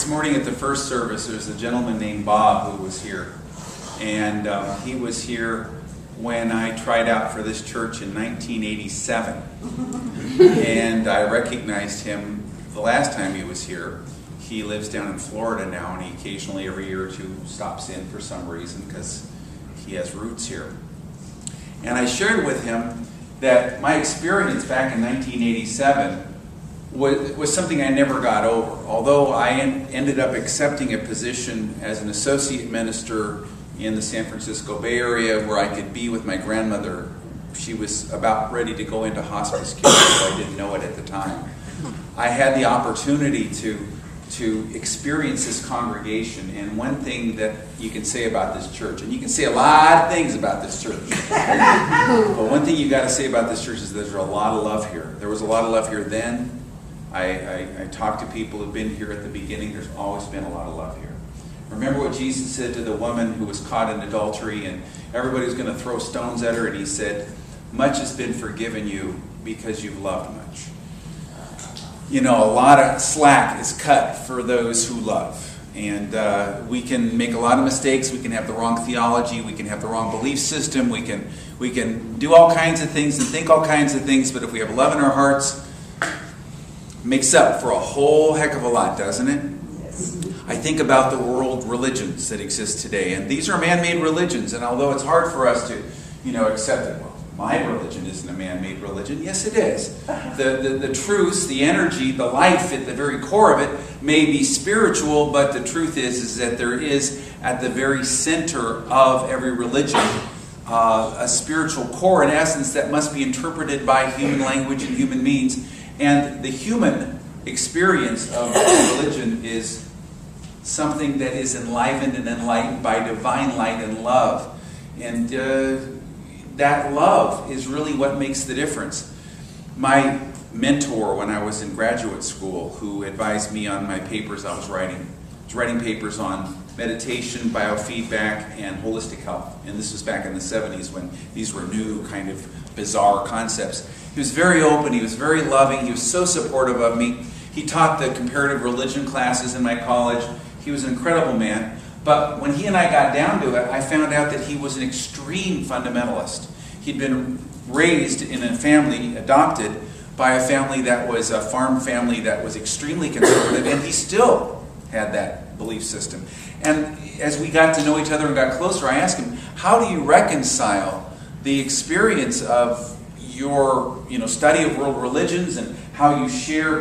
This morning at the first service, there's a gentleman named Bob who was here. And he was here when I tried out for this church in 1987. And I recognized him the last time he was here. He lives down in Florida now, and he occasionally, every year or two, stops in for some reason because he has roots here. And I shared with him that my experience back in 1987 was something I never got over. Although I ended up accepting a position as an associate minister in the San Francisco Bay Area where I could be with my grandmother. She was about ready to go into hospice care, so I didn't know it at the time. I had the opportunity to experience this congregation, and one thing that you can say about this church, and you can say a lot of things about this church, but one thing you got to say about this church is there's a lot of love here. There was a lot of love here then. I talked to people who've been here at the beginning. There's always been a lot of love here. Remember what Jesus said to the woman who was caught in adultery, and everybody was going to throw stones at her, and he said, "Much has been forgiven you because you've loved much." You know, a lot of slack is cut for those who love. And we can make a lot of mistakes. We can have the wrong theology. We can have the wrong belief system. We can do all kinds of things and think all kinds of things. But if we have love in our hearts, it makes up for a whole heck of a lot, doesn't it? Yes. I think about the world religions that exist today. And these are man-made religions. And although it's hard for us to, accept it, well, my religion isn't a man-made religion. Yes, it is. The truths, the energy, the life at the very core of it may be spiritual, but the truth is that there is at the very center of every religion a spiritual core, in essence, that must be interpreted by human language and human means. And the human experience of religion is something that is enlivened and enlightened by divine light and love. And that love is really what makes the difference. My mentor when I was in graduate school, who advised me on my papers I was writing papers on meditation, biofeedback, and holistic health. And this was back in the 70s when these were new, kind of bizarre concepts. He was very open, he was very loving, he was so supportive of me. He taught the comparative religion classes in my college. He was an incredible man. But when he and I got down to it, I found out that he was an extreme fundamentalist. He'd been raised in a family, adopted by a family that was a farm family that was extremely conservative, and he still had that belief system. And as we got to know each other and got closer, I asked him, how do you reconcile the experience of your study of world religions and how you share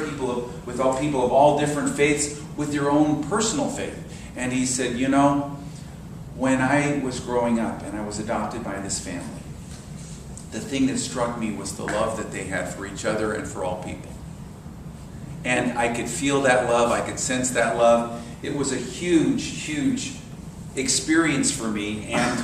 with all people of all different faiths with your own personal faith? And he said, when I was growing up and I was adopted by this family, the thing that struck me was the love that they had for each other and for all people. And I could feel that love, I could sense that love. It was a huge, huge experience for me. And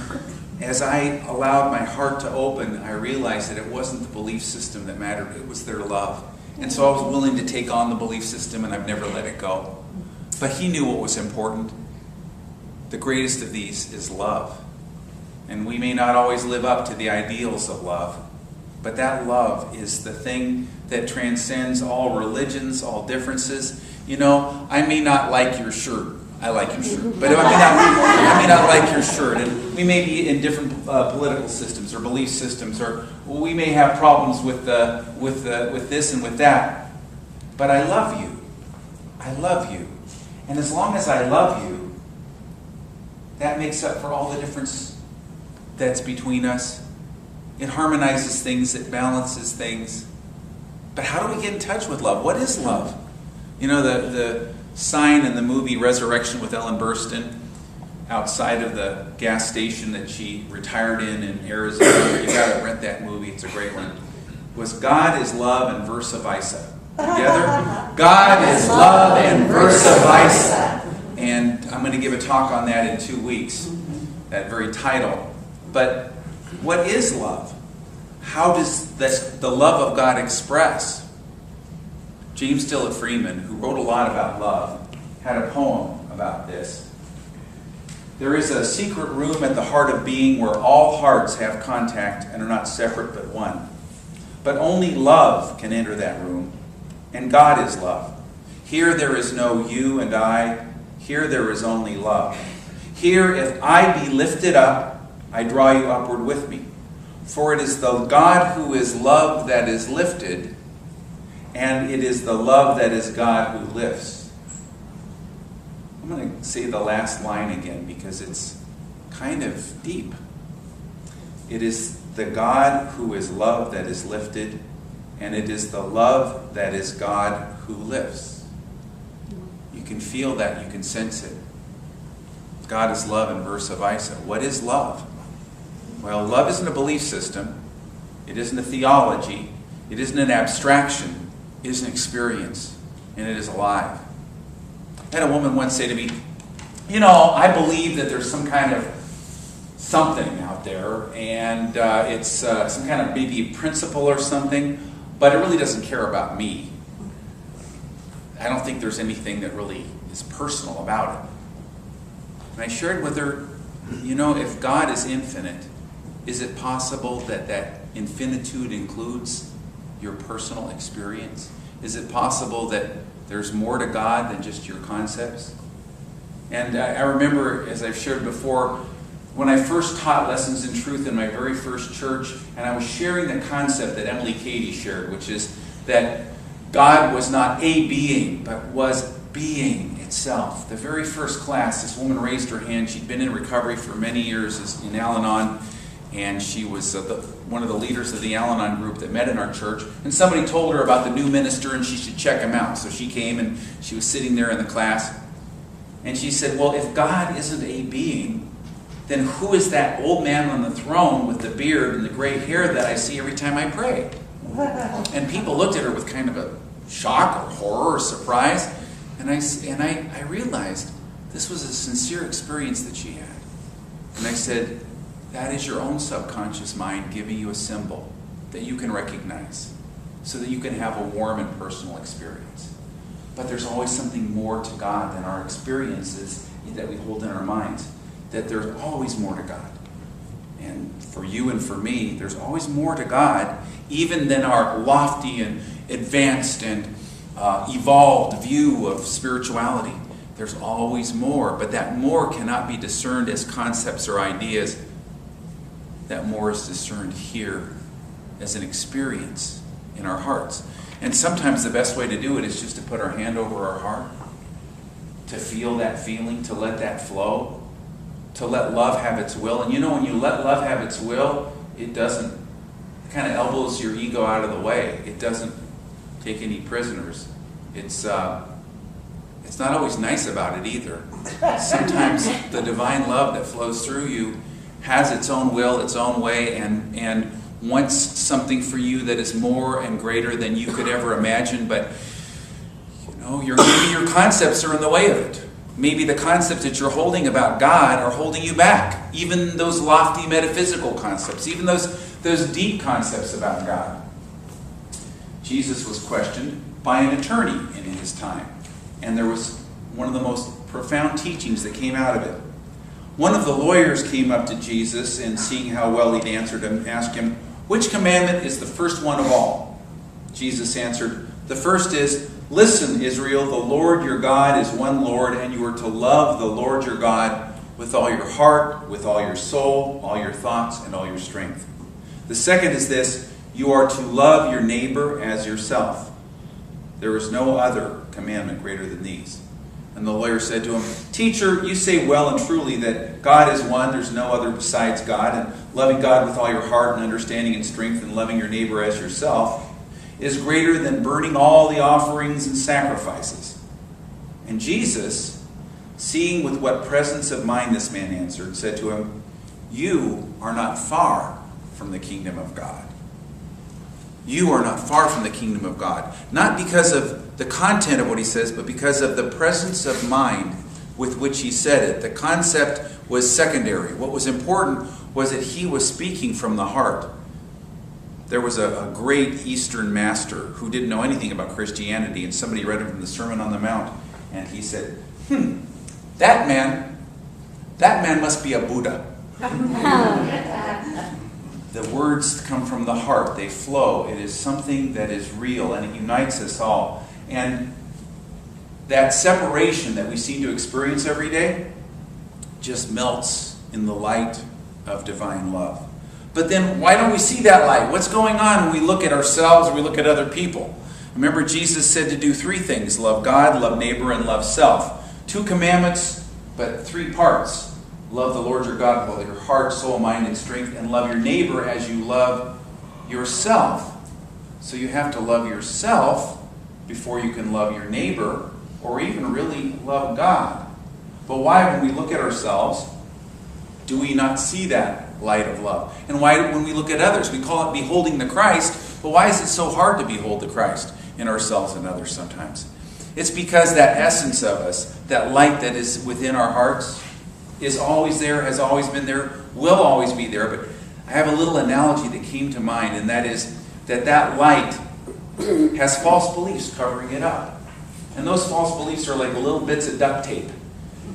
as I allowed my heart to open, I realized that it wasn't the belief system that mattered, it was their love. And so I was willing to take on the belief system, and I've never let it go. But he knew what was important. The greatest of these is love. And we may not always live up to the ideals of love, but that love is the thing that transcends all religions, all differences. I may not like your shirt. I like your shirt. But I may not like your shirt. And we may be in different political systems or belief systems, or we may have problems with this and with that. But I love you. I love you. And as long as I love you, that makes up for all the difference that's between us. It harmonizes things, it balances things. But how do we get in touch with love? What is love? The sign in the movie Resurrection with Ellen Burstyn outside of the gas station that she retired in Arizona. You got to rent that movie, it's a great one. Was God is love and versa versa. Together? God is love and versa versa. And I'm going to give a talk on that in 2 weeks, that very title. But what is love? How does the love of God express? James Dillard Freeman, who wrote a lot about love, had a poem about this. There is a secret room at the heart of being where all hearts have contact and are not separate but one. But only love can enter that room, and God is love. Here there is no you and I. Here there is only love. Here, if I be lifted up, I draw you upward with me. For it is the God who is love that is lifted, and it is the love that is God who lifts. I'm going to say the last line again because it's kind of deep. It is the God who is love that is lifted, and it is the love that is God who lifts. You can feel that, you can sense it. God is love in verse of Isa. What is love? Well, love isn't a belief system. It isn't a theology. It isn't an abstraction. It is an experience, and it is alive. I had a woman once say to me, I believe that there's some kind of something out there, and it's some kind of maybe principle or something, but it really doesn't care about me. I don't think there's anything that really is personal about it. And I shared with her, if God is infinite, is it possible that that infinitude includes your personal experience? Is it possible that there's more to God than just your concepts? And I remember, as I've shared before, when I first taught Lessons in Truth in my very first church, and I was sharing the concept that Emily Cady shared, which is that God was not a being, but was being itself. The very first class, this woman raised her hand. She'd been in recovery for many years in Al-Anon, and she was one of the leaders of the Al-Anon group that met in our church. And somebody told her about the new minister and she should check him out. So she came and she was sitting there in the class. And she said, well, if God isn't a being, then who is that old man on the throne with the beard and the gray hair that I see every time I pray? And people looked at her with kind of a shock or horror or surprise. And I realized this was a sincere experience that she had. And I said, that is your own subconscious mind giving you a symbol that you can recognize so that you can have a warm and personal experience. But there's always something more to God than our experiences that we hold in our minds. That there's always more to God. And for you and for me, there's always more to God even than our lofty and advanced and evolved view of spirituality. There's always more, but that more cannot be discerned as concepts or ideas. That more is discerned here as an experience in our hearts. And sometimes the best way to do it is just to put our hand over our heart, to feel that feeling, to let that flow, to let love have its will. And when you let love have its will, it kind of elbows your ego out of the way. It doesn't take any prisoners. It's not always nice about it either. Sometimes the divine love that flows through you has its own will, its own way, and wants something for you that is more and greater than you could ever imagine, but maybe your concepts are in the way of it. Maybe the concepts that you're holding about God are holding you back. Even those lofty metaphysical concepts, even those deep concepts about God. Jesus was questioned by an attorney in his time, and there was one of the most profound teachings that came out of it. One of the lawyers came up to Jesus and, seeing how well he'd answered him, asked him, which commandment is the first one of all? Jesus answered, the first is, listen, Israel, the Lord your God is one Lord, and you are to love the Lord your God with all your heart, with all your soul, all your thoughts, and all your strength. The second is this, you are to love your neighbor as yourself. There is no other commandment greater than these. And the lawyer said to him, Teacher, you say well and truly that God is one, there's no other besides God, and loving God with all your heart and understanding and strength and loving your neighbor as yourself is greater than burning all the offerings and sacrifices. And Jesus, seeing with what presence of mind this man answered, said to him, you are not far from the kingdom of God. You are not far from the kingdom of God. Not because of the content of what he says, but because of the presence of mind with which he said it. The concept was secondary. What was important was that he was speaking from the heart. There was a great Eastern master who didn't know anything about Christianity, and somebody read him from the Sermon on the Mount, and he said, that man must be a Buddha. The words come from the heart. They flow. It is something that is real, and it unites us all. And that separation that we seem to experience every day just melts in the light of divine love. But then why don't we see that light? What's going on when we look at ourselves or we look at other people? Remember, Jesus said to do 3 things: love God, love neighbor, and love self. 2 commandments, but 3 parts. Love the Lord your God with all your heart, soul, mind, and strength, and love your neighbor as you love yourself. So you have to love yourself before you can love your neighbor, or even really love God. But why, when we look at ourselves, do we not see that light of love? And why, when we look at others, we call it beholding the Christ, but why is it so hard to behold the Christ in ourselves and others sometimes? It's because that essence of us, that light that is within our hearts, is always there, has always been there, will always be there. But I have a little analogy that came to mind, and that is that light has false beliefs covering it up. And those false beliefs are like little bits of duct tape.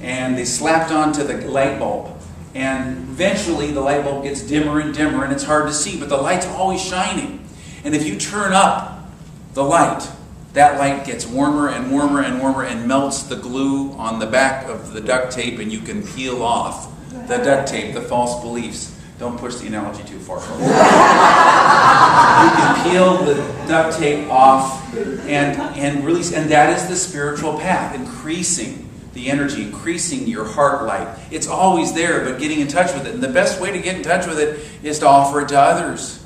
And they slapped onto the light bulb. And eventually the light bulb gets dimmer and dimmer, and it's hard to see, but the light's always shining. And if you turn up the light, that light gets warmer and warmer and warmer and melts the glue on the back of the duct tape, and you can peel off the duct tape, the false beliefs. Don't push the analogy too far. You can peel the duct tape off and release, and that is the spiritual path, increasing the energy, increasing your heart light. It's always there, but getting in touch with it. And the best way to get in touch with it is to offer it to others.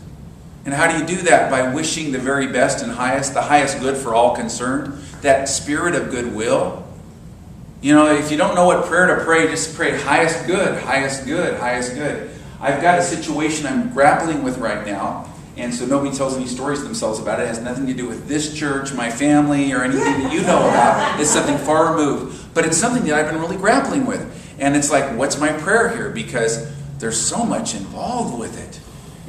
And how do you do that? By wishing the very best and highest, the highest good for all concerned. That spirit of goodwill. You know, if you don't know what prayer to pray, just pray highest good, highest good, highest good. I've got a situation I'm grappling with right now, and so nobody tells any stories to themselves about it. It has nothing to do with this church, my family, or anything that you know about. It's something far removed. But it's something that I've been really grappling with. And it's like, what's my prayer here? Because there's so much involved with it.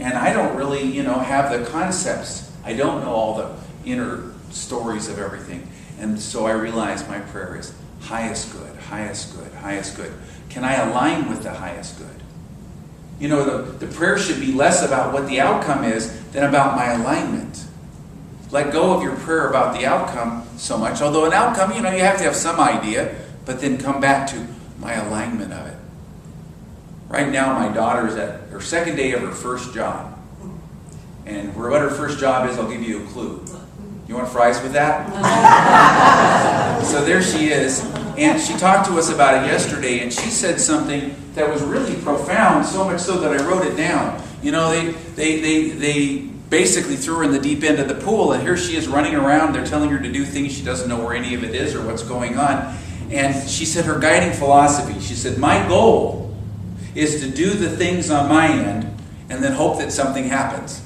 And I don't really, have the concepts. I don't know all the inner stories of everything. And so I realize my prayer is highest good, highest good, highest good. Can I align with the highest good? The prayer should be less about what the outcome is than about my alignment. Let go of your prayer about the outcome so much. Although an outcome, you have to have some idea, but then come back to my alignment of it. Right now, my daughter is at her second day of her first job. And what her first job is, I'll give you a clue. You want fries with that? So there she is. And she talked to us about it yesterday, and she said something that was really profound, so much so that I wrote it down. They basically threw her in the deep end of the pool, and here she is running around. They're telling her to do things she doesn't know where any of it is or what's going on. And she said her guiding philosophy, she said, my goal is to do the things on my end and then hope that something happens.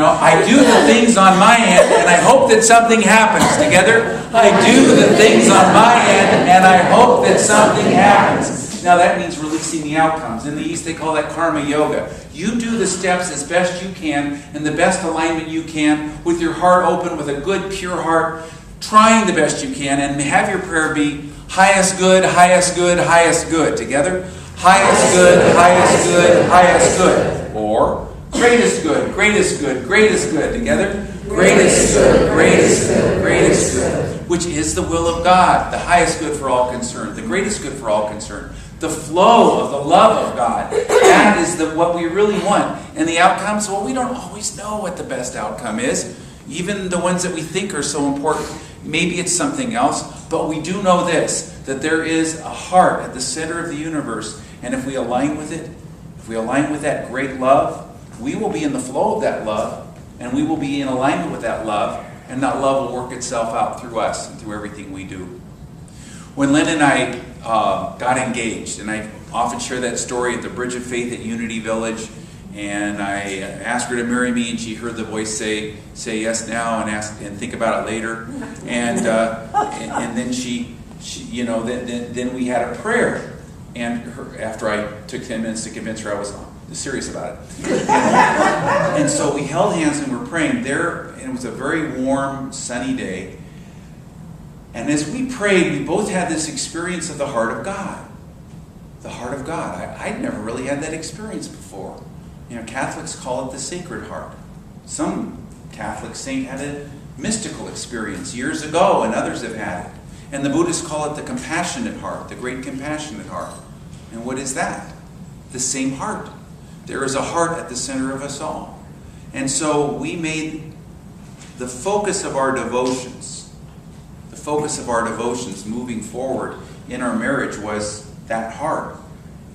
I do the things on my end and I hope that something happens. Together, I do the things on my end and I hope that something happens. Now that means releasing the outcomes. In the East they call that karma yoga. You do the steps as best you can in the best alignment you can, with your heart open, with a good, pure heart, trying the best you can, and have your prayer be highest good, highest good, highest good. Together? Highest good, highest good, highest good. Or greatest good, greatest good, greatest good. Together? Greatest good, greatest good, greatest good. Which is the will of God, the highest good for all concerned, the greatest good for all concerned. The flow of the love of God. That is what we really want. And the outcomes, well, we don't always know what the best outcome is. Even the ones that we think are so important. Maybe it's something else. But we do know this, that there is a heart at the center of the universe. And if we align with it, if we align with that great love, we will be in the flow of that love. And we will be in alignment with that love. And that love will work itself out through us and through everything we do. When Lynn and I got engaged, and I often share that story at the Bridge of Faith at Unity Village, and I asked her to marry me, and she heard the voice say yes now, and think about it later, and then then we had a prayer, and after I took 10 minutes to convince her I was serious about it, and so we held hands and were praying there, and it was a very warm, sunny day. And as we prayed, we both had this experience of the heart of God. The heart of God. I'd never really had that experience before. Catholics call it the Sacred Heart. Some Catholic saint had it mystical experience years ago, and others have had it. And the Buddhists call it the compassionate heart, the great compassionate heart. And what is that? The same heart. There is a heart at the center of us all. And so we made the focus of our devotions, moving forward in our marriage was that heart.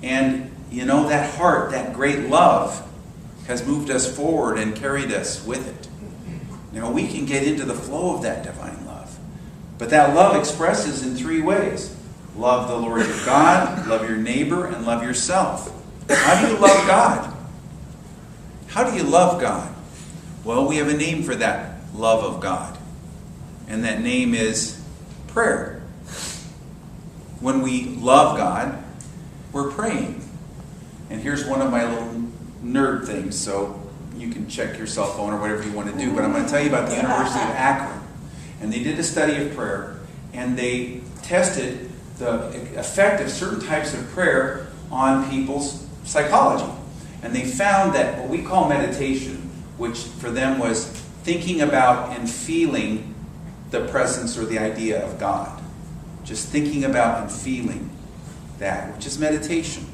And that heart, that great love, has moved us forward and carried us with it. We can get into the flow of that divine love. But that love expresses in 3 ways. Love the Lord your God, love your neighbor, and love yourself. How do you love God? How do you love God? Well, we have a name for that love of God. And that name is prayer. When we love God, we're praying. And here's one of my little nerd things, so you can check your cell phone or whatever you want to do. But I'm going to tell you about the University of Akron. And they did a study of prayer, and they tested the effect of certain types of prayer on people's psychology. And they found that what we call meditation, which for them was thinking about and feeling the presence or the idea of God. Just thinking about and feeling that, which is meditation.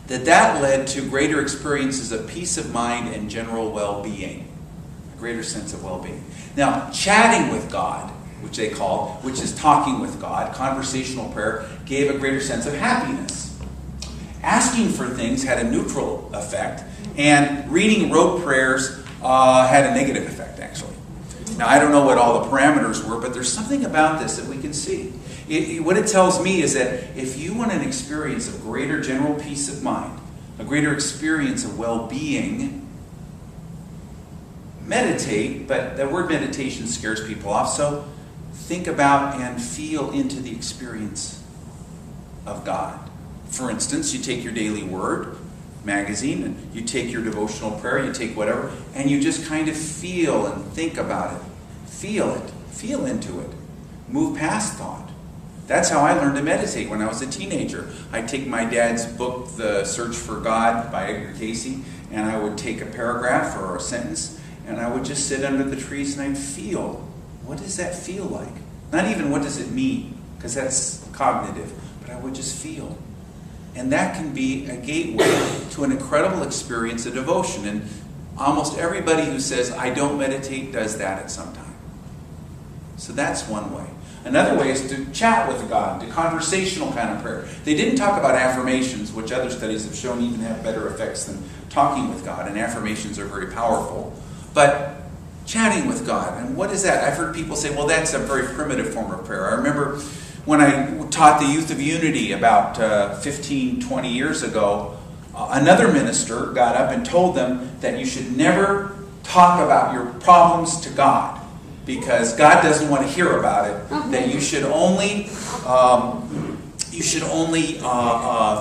That led to greater experiences of peace of mind and general well-being. A greater sense of well-being. Now, chatting with God, which they call, which is talking with God, conversational prayer, gave a greater sense of happiness. Asking for things had a neutral effect, and reading rote prayers had a negative effect, actually. Now, I don't know what all the parameters were, but there's something about this that we can see. What it tells me is that if you want an experience of greater general peace of mind, a greater experience of well-being, meditate, but the word meditation scares people off, so think about and feel into the experience of God. For instance, you take your daily word magazine, and you take your devotional prayer, you take whatever, and you just kind of feel and think about it. Feel it. Feel into it. Move past thought. That's how I learned to meditate when I was a teenager. I'd take my dad's book, The Search for God by Edgar Cayce, and I would take a paragraph or a sentence, and I would just sit under the trees and I'd feel, what does that feel like? Not even what does it mean, because that's cognitive, but I would just feel. And that can be a gateway to an incredible experience of devotion. And almost everybody who says, I don't meditate, does that at some time. So that's one way. Another way is to chat with God, the conversational kind of prayer. They didn't talk about affirmations, which other studies have shown even have better effects than talking with God. And affirmations are very powerful. But chatting with God, and what is that? I've heard people say, well, that's a very primitive form of prayer. I remember when I taught the Youth of Unity about 15, 20 years ago, another minister got up and told them that you should never talk about your problems to God, because God doesn't want to hear about it. That you should only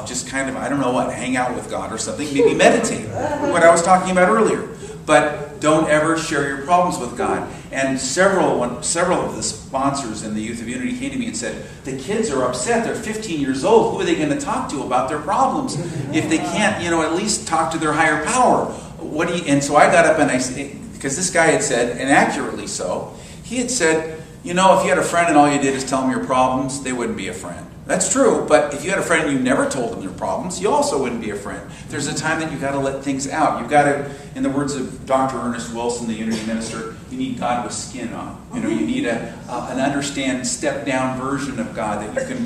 just kind of, I don't know what, hang out with God or something, maybe meditate, what I was talking about earlier. But don't ever share your problems with God. And several of the sponsors in the Youth of Unity came to me and said, the kids are upset, they're 15 years old, who are they going to talk to about their problems if they can't, at least talk to their higher power? And so I got up and I said, because this guy had said, and accurately so, he had said, if you had a friend and all you did is tell them your problems, they wouldn't be a friend. That's true, but if you had a friend and you never told them your problems, you also wouldn't be a friend. There's a time that you've got to let things out. You've got to, in the words of Dr. Ernest Wilson, the Unity minister, you need God with skin on. You need an understand, step-down version of God that you can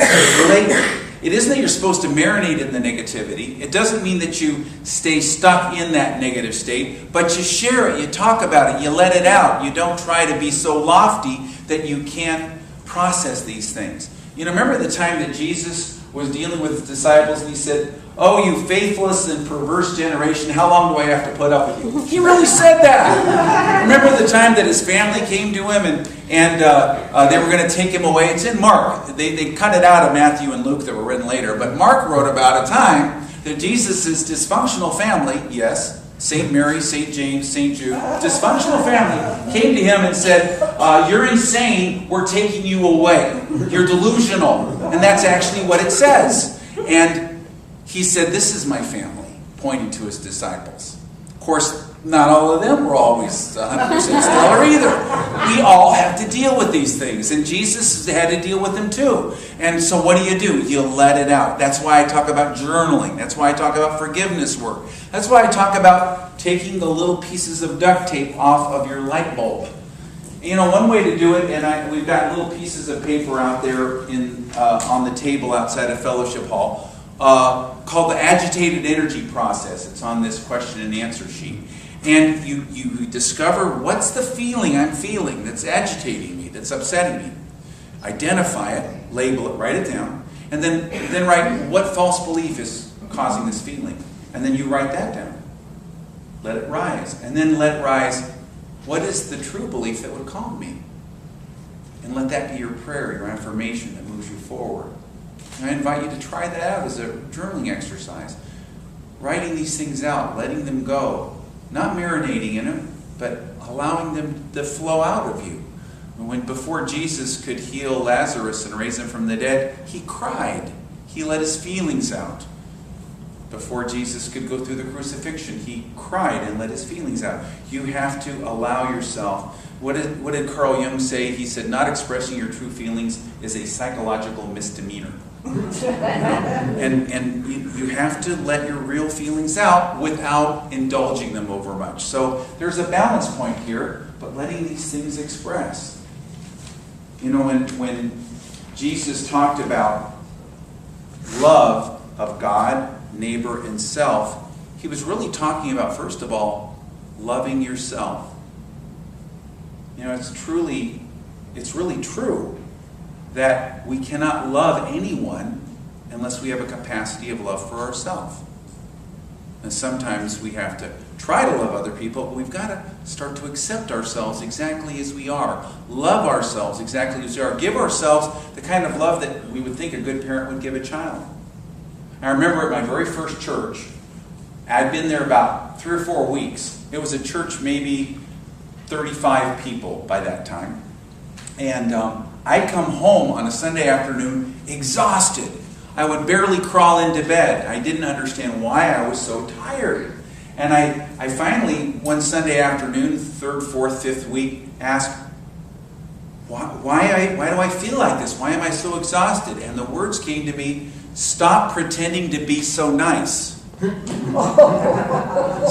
relate with. It isn't that you're supposed to marinate in the negativity. It doesn't mean that you stay stuck in that negative state, but you share it, you talk about it, you let it out. You don't try to be so lofty that you can't process these things. Remember the time that Jesus was dealing with his disciples and he said, oh, you faithless and perverse generation, how long do I have to put up with you? He really said that. Remember the time that his family came to him and they were going to take him away? It's in Mark. They cut it out of Matthew and Luke that were written later. But Mark wrote about a time that Jesus' dysfunctional family, yes, St. Mary, St. James, St. Jude, dysfunctional family, came to him and said, you're insane, we're taking you away. You're delusional. And that's actually what it says. And he said, this is my family, pointing to his disciples. Of course, not all of them were always 100% stellar either. We all have to deal with these things, and Jesus had to deal with them too. And so what do? You let it out. That's why I talk about journaling. That's why I talk about forgiveness work. That's why I talk about taking the little pieces of duct tape off of your light bulb. You know, one way to do it, and we've got little pieces of paper out there on the table outside of Fellowship Hall, called the agitated energy process. It's on this question and answer sheet. And you discover, what's the feeling I'm feeling that's agitating me, that's upsetting me. Identify it, label it, write it down, and then write what false belief is causing this feeling. And then you write that down. Let it rise. And then let rise, what is the true belief that would calm me? And let that be your prayer, your affirmation that moves you forward. And I invite you to try that out as a journaling exercise. Writing these things out, letting them go. Not marinating in them, but allowing them to flow out of you. Before Jesus could heal Lazarus and raise him from the dead, he cried. He let his feelings out. Before Jesus could go through the crucifixion, he cried and let his feelings out. You have to allow yourself. What did Carl Jung say? He said, not expressing your true feelings is a psychological misdemeanor. And you have to let your real feelings out without indulging them over much. So there's a balance point here, but letting these things express. You know, when Jesus talked about love of God, neighbor, and self, he was really talking about, first of all, loving yourself. You know, it's really true that we cannot love anyone unless we have a capacity of love for ourselves. And sometimes we have to try to love other people, but we've got to start to accept ourselves exactly as we are. Love ourselves exactly as we are. Give ourselves the kind of love that we would think a good parent would give a child. I remember at my very first church, I'd been there about 3 or 4 weeks. It was a church, maybe 35 people by that time. And I'd come home on a Sunday afternoon exhausted. I would barely crawl into bed. I didn't understand why I was so tired. And I finally, one Sunday afternoon, 3rd, 4th, 5th week, asked, why do I feel like this? Why am I so exhausted? And the words came to me, stop pretending to be so nice.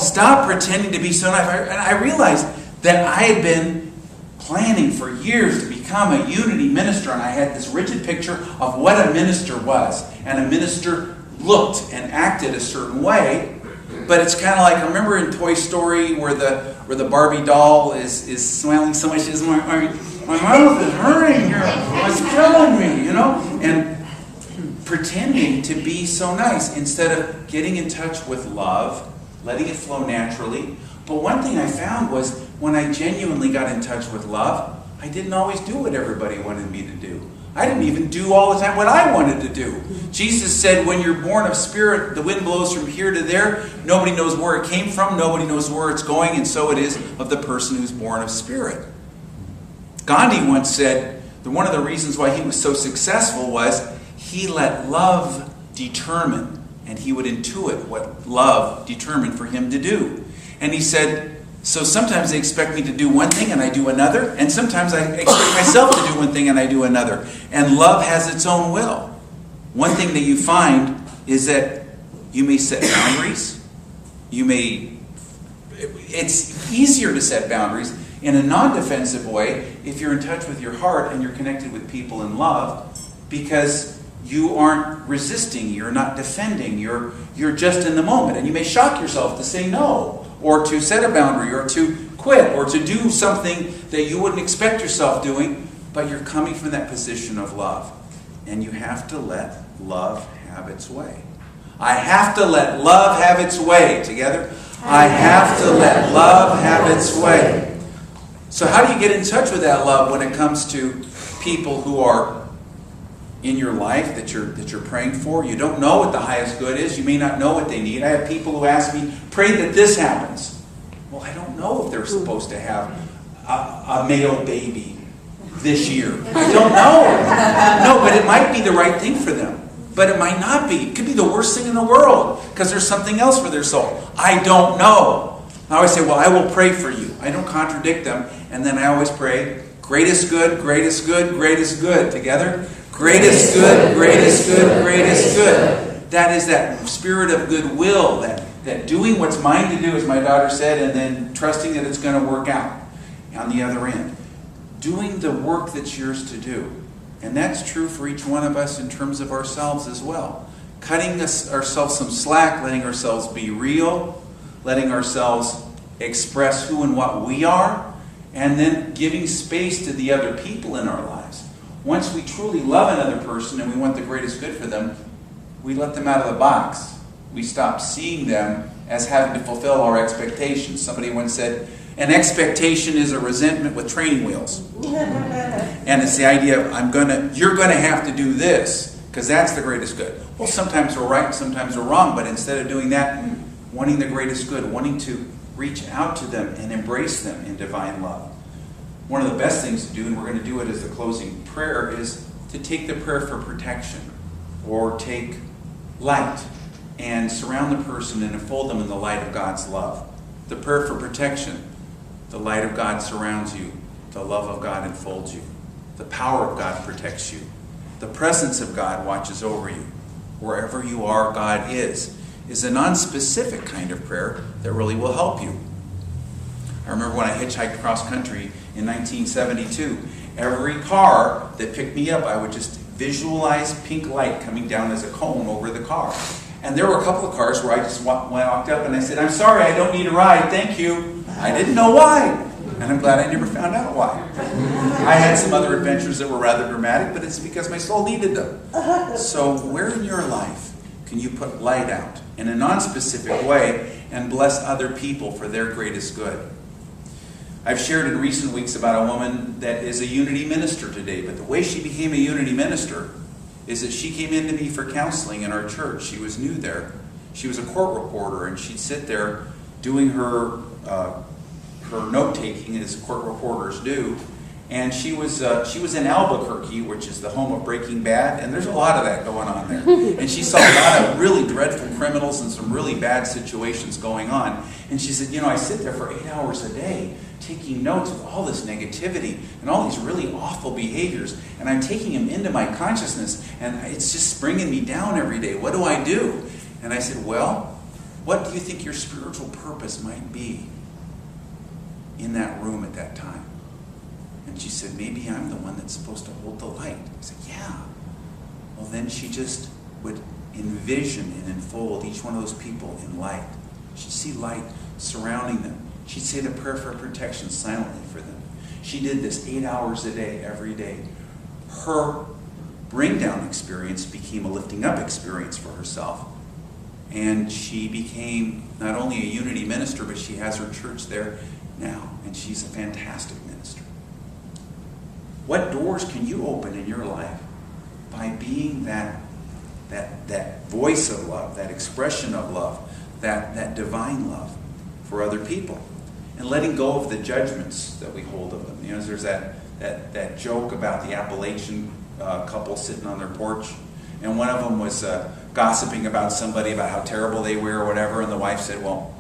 Stop pretending to be so nice. And I realized that I had been planning for years to become a unity minister, and I had this rigid picture of what a minister was. And a minister looked and acted a certain way. But it's kind of like, I remember in Toy Story where the Barbie doll is smiling so much, she says, my mouth is hurting here, it's killing me, you know? And pretending to be so nice instead of getting in touch with love, letting it flow naturally. But one thing I found was when I genuinely got in touch with love, I didn't always do what everybody wanted me to do. I didn't even do all the time what I wanted to do. Jesus said, when you're born of spirit, the wind blows from here to there. Nobody knows where it came from. Nobody knows where it's going. And so it is of the person who's born of spirit. Gandhi once said that one of the reasons why he was so successful was he let love determine, and he would intuit what love determined for him to do. And he said, so sometimes they expect me to do one thing and I do another, and sometimes I expect myself to do one thing and I do another. And love has its own will. One thing that you find is that you may set boundaries. It's easier to set boundaries in a non-defensive way if you're in touch with your heart and you're connected with people in love, because you aren't resisting, you're not defending, you're just in the moment. And you may shock yourself to say no, or to set a boundary, or to quit, or to do something that you wouldn't expect yourself doing, but you're coming from that position of love. And you have to let love have its way. I have to let love have its way. Together? I have to let love have its way. So how do you get in touch with that love when it comes to people who are in your life that you're praying for? You don't know what the highest good is. You may not know what they need. I have people who ask me, pray that this happens. Well, I don't know if they're supposed to have a male baby this year. I don't know. No, but it might be the right thing for them. But it might not be. It could be the worst thing in the world because there's something else for their soul. I don't know. I always say, well, I will pray for you. I don't contradict them. And then I always pray, greatest good, greatest good, greatest good. Together? Greatest good, greatest good, greatest good. That is that spirit of goodwill, that doing what's mine to do, as my daughter said, and then trusting that it's going to work out on the other end. Doing the work that's yours to do. And that's true for each one of us in terms of ourselves as well. Cutting ourselves some slack, letting ourselves be real, letting ourselves express who and what we are, and then giving space to the other people in our lives. Once we truly love another person and we want the greatest good for them, we let them out of the box. We stop seeing them as having to fulfill our expectations. Somebody once said, an expectation is a resentment with training wheels. And it's the idea of, you're going to have to do this, because that's the greatest good. Well, sometimes we're right, sometimes we're wrong, but instead of doing that, wanting the greatest good, wanting to reach out to them and embrace them in divine love. One of the best things to do, and we're going to do it as the closing prayer, is to take the prayer for protection, or take light and surround the person and enfold them in the light of God's love. The prayer for protection, the light of God surrounds you, the love of God enfolds you, the power of God protects you, the presence of God watches over you. Wherever you are, God is a non-specific kind of prayer that really will help you. I remember when I hitchhiked cross country in 1972, every car that picked me up, I would just visualize pink light coming down as a cone over the car. And there were a couple of cars where I just walked up and I said, I'm sorry, I don't need a ride, thank you. I didn't know why. And I'm glad I never found out why. I had some other adventures that were rather dramatic, but it's because my soul needed them. So where in your life can you put light out in a non-specific way and bless other people for their greatest good? I've shared in recent weeks about a woman that is a Unity minister today, but the way she became a Unity minister is that she came in to me for counseling in our church. She was new there. She was a court reporter, and she'd sit there doing her note-taking, as court reporters do. And she was in Albuquerque, which is the home of Breaking Bad, and there's a lot of that going on there. And she saw a lot of really dreadful criminals and some really bad situations going on. And she said, I sit there for 8 hours a day taking notes of all this negativity and all these really awful behaviors, and I'm taking them into my consciousness, and it's just bringing me down every day. What do I do? And I said, well, what do you think your spiritual purpose might be in that room at that time? And she said, maybe I'm the one that's supposed to hold the light. I said, yeah. Well, then she just would envision and enfold each one of those people in light. She'd see light surrounding them. She'd say the prayer for protection silently for them. She did this 8 hours a day, every day. Her bring down experience became a lifting up experience for herself. And she became not only a Unity minister, but she has her church there now. And she's a fantastic minister. What doors can you open in your life by being that voice of love, that expression of love, that divine love for other people? And letting go of the judgments that we hold of them. There's that joke about the Appalachian couple sitting on their porch, and one of them was gossiping about somebody, about how terrible they were or whatever, and the wife said, well,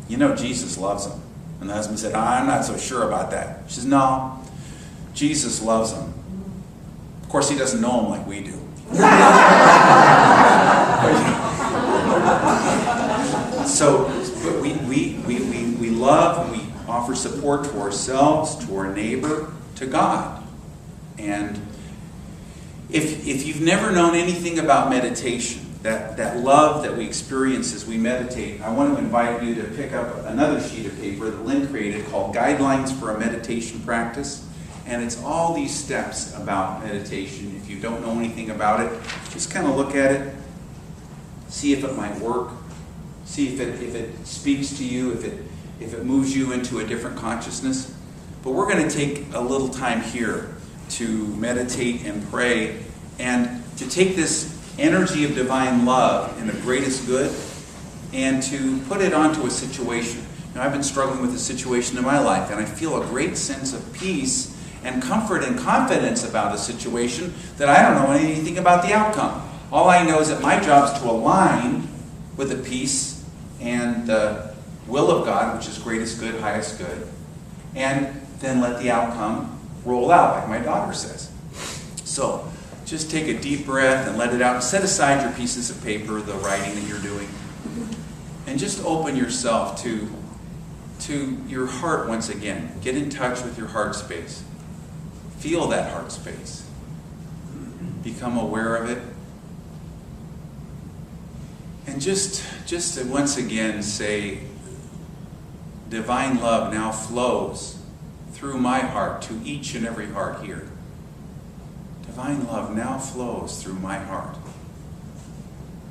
Jesus loves them. And the husband said, I'm not so sure about that. She says, no, Jesus loves them. Of course, he doesn't know them like we do. So, but we love, and we offer support to ourselves, to our neighbor, to God. And if you've never known anything about meditation, that love that we experience as we meditate, I want to invite you to pick up another sheet of paper that Lynn created called Guidelines for a Meditation Practice. And it's all these steps about meditation. If you don't know anything about it, just kind of look at it, see if it might work, see if it speaks to you, if it moves you into a different consciousness. But we're going to take a little time here to meditate and pray, and to take this energy of divine love and of greatest good and to put it onto a situation. I've been struggling with a situation in my life, and I feel a great sense of peace and comfort and confidence about a situation that I don't know anything about the outcome. All I know is that my job is to align with the peace and the will of God, which is greatest good, highest good, and then let the outcome roll out, like my daughter says. So, just take a deep breath and let it out. Set aside your pieces of paper, the writing that you're doing, and just open yourself to your heart once again. Get in touch with your heart space. Feel that heart space. Become aware of it. And just to once again say, divine love now flows through my heart to each and every heart here. Divine love now flows through my heart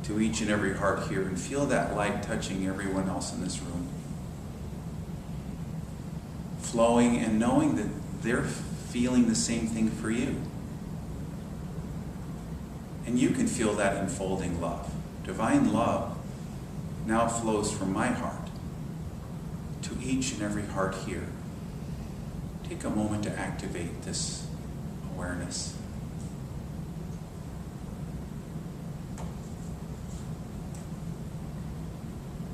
to each and every heart here. And feel that light touching everyone else in this room. Flowing and knowing that they're feeling the same thing for you. And you can feel that unfolding love. Divine love now flows from my heart to each and every heart here. Take a moment to activate this awareness.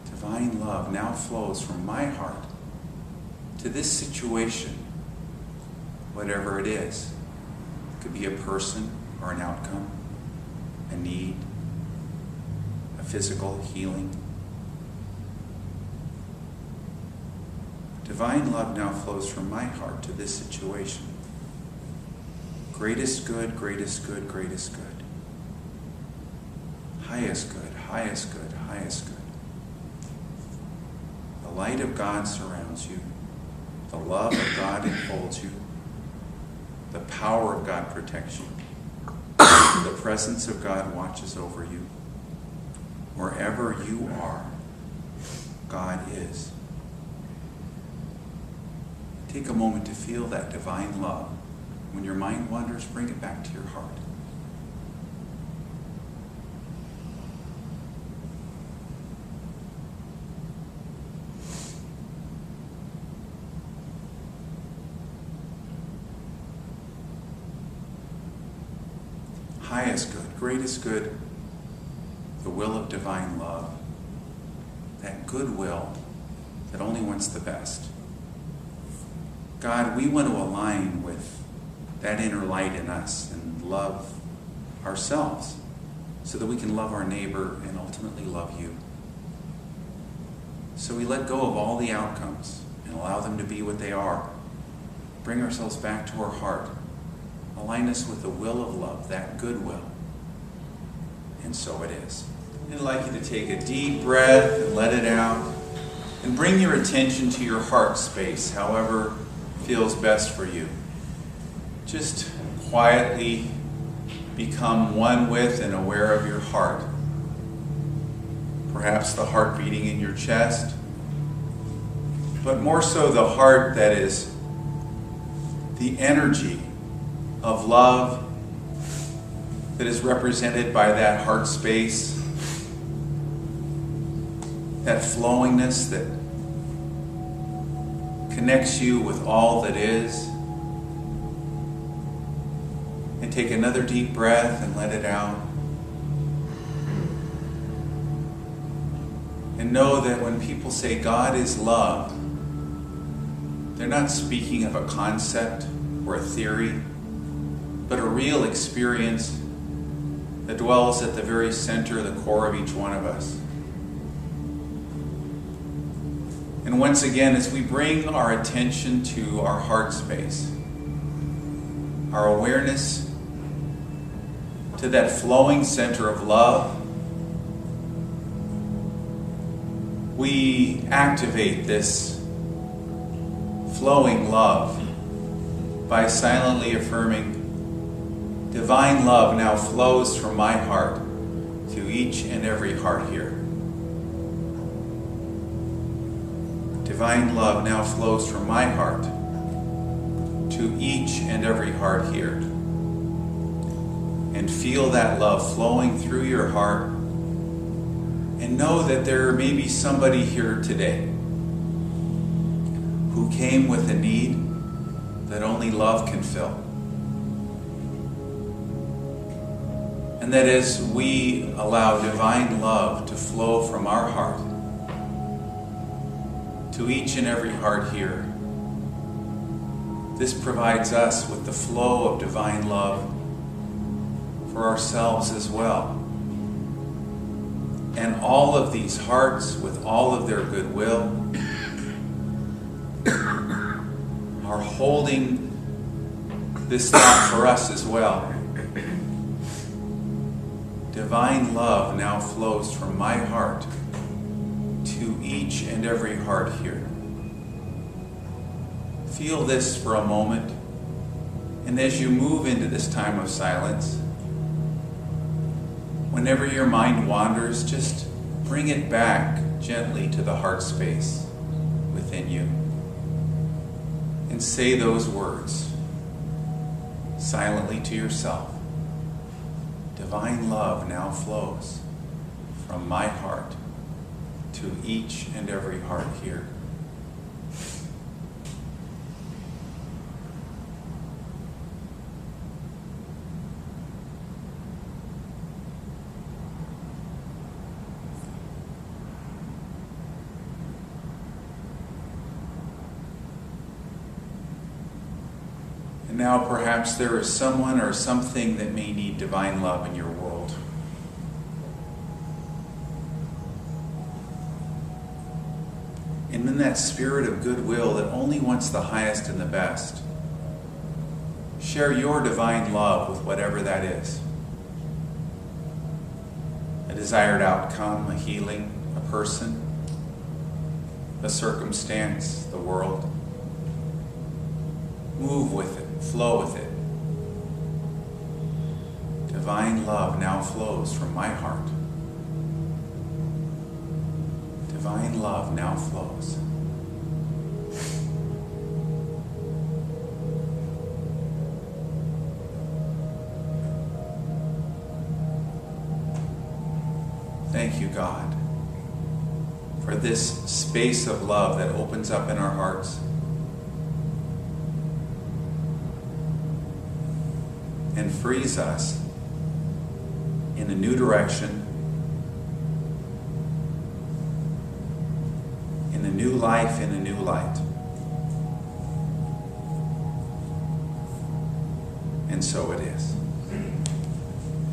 Divine love now flows from my heart to this situation, whatever it is. It could be a person or an outcome, a need, a physical healing. Divine love now flows from my heart to this situation. Greatest good, greatest good, greatest good. Highest good, highest good, highest good. The light of God surrounds you. The love of God enfolds you. The power of God protects you. The presence of God watches over you. Wherever you are, God is. Take a moment to feel that divine love. When your mind wanders, bring it back to your heart. Highest good, greatest good, the will of divine love, that goodwill that only wants the best. God, we want to align with that inner light in us and love ourselves so that we can love our neighbor and ultimately love you. So we let go of all the outcomes and allow them to be what they are. Bring ourselves back to our heart. Align us with the will of love, that goodwill. And so it is. I'd like you to take a deep breath and let it out. And bring your attention to your heart space, however feels best for you. Just quietly become one with and aware of your heart. Perhaps the heart beating in your chest, but more so the heart that is the energy of love that is represented by that heart space, that flowingness that connects you with all that is. And take another deep breath and let it out. And know that when people say God is love, they're not speaking of a concept or a theory, but a real experience that dwells at the very center, the core of each one of us. And once again, as we bring our attention to our heart space, our awareness to that flowing center of love, we activate this flowing love by silently affirming, divine love now flows from my heart to each and every heart here. Divine love now flows from my heart to each and every heart here. And feel that love flowing through your heart. And know that there may be somebody here today who came with a need that only love can fill. And that as we allow divine love to flow from our heart, to each and every heart here. This provides us with the flow of divine love for ourselves as well. And all of these hearts, with all of their goodwill, are holding this thought for us as well. Divine love now flows from my heart to each and every heart here. Feel this for a moment, and as you move into this time of silence, whenever your mind wanders, just bring it back gently to the heart space within you and say those words silently to yourself. Divine love now flows from my heart to each and every heart here. And now perhaps there is someone or something that may need divine love in your world. And in that spirit of goodwill that only wants the highest and the best, share your divine love with whatever that is. A desired outcome, a healing, a person, a circumstance, the world. Move with it, flow with it. Divine love now flows from my heart. Divine love now flows. Thank you, God, for this space of love that opens up in our hearts and frees us in a new direction, in a new life, in a new light. And so it is.